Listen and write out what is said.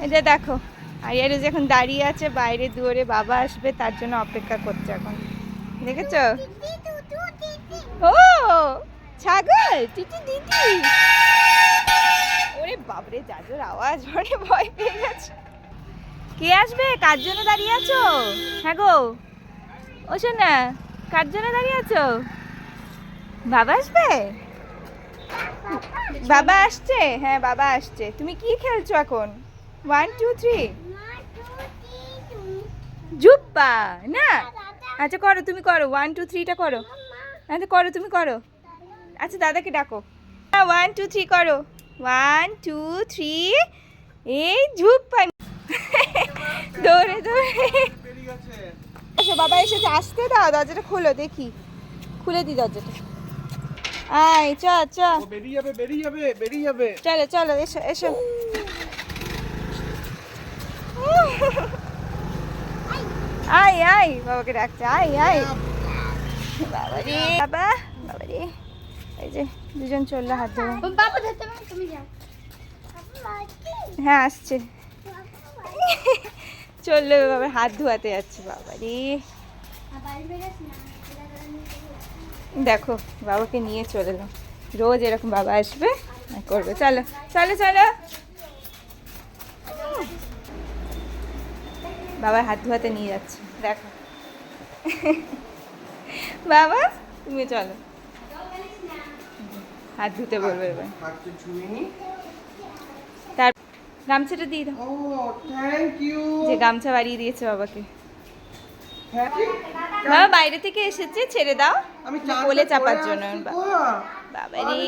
এই যে দেখো আরিয়ারু যখন দাঁড়িয়ে আছে বাইরে দুয়ারে, বাবা আসবে তার জন্য অপেক্ষা করছে এখন, দেখেছো? ও ছাগল টিটি দিদি, ওরে বাবরে জাজুর আওয়াজ মানে ভয় পেয়ে গেছে। কে আসবে? কার জন্য দাঁড়িয়ে আছো? হ্যাঁ গো ও শোনা, কার জন্য দাঁড়িয়ে আছো? বাবা আসবে? বাবা আসছে? হ্যাঁ বাবা আসছে। তুমি কি খেলছো এখন? 1 2 3 জুপ্পা না? আচ্ছা করো, তুমি করো 1 2 3টা করো। আচ্ছা করো, তুমি করো। আচ্ছা দাদাকে ডাকো। 1 2 3 করো। 1 2 3 এই ঝুপ্পা দৌড়ে দৌড়ে এসো, বাবা এসেছে। আসতে দাও, দরজাটা খোলো দেখি, খুলে দি দরজাটা। আয় চ চ, বেরিয়ে যাবে বেরিয়ে যাবে বেরিয়ে যাবে। চলো চলো এসো এসো। আয় আয়, বাবাকে ডাকছে, আয় আয়। বাবা রে বাবা, বাবা রে, এই যে দুজন চললো হাত ধরে। বাবা ধরতে পারো, তুমি যাও। হ্যাঁ আসছে, চললো বাবা, হাত ধোয়াতে যাচ্ছে। বাবা রে দেখো, বাবাকে নিয়ে চলে এলো। রোজ এরকম বাবা আসবে করবে। চলো চলো চলো, বাবার হাত ধোয়াতে নিয়ে যাচ্ছে দেখো। বাবা তুমি চলো, হাত ধুতে বলবে এবার। তার গামছাটা দিয়ে দাও। ও থ্যাংক ইউ। যে গামছা বাড়িয়ে দিয়েছে বাবাকে। বাবা বাইরে থেকে এসেছে, ছেড়ে দাও আমি কোলে চাপার জন্য। বাবা রে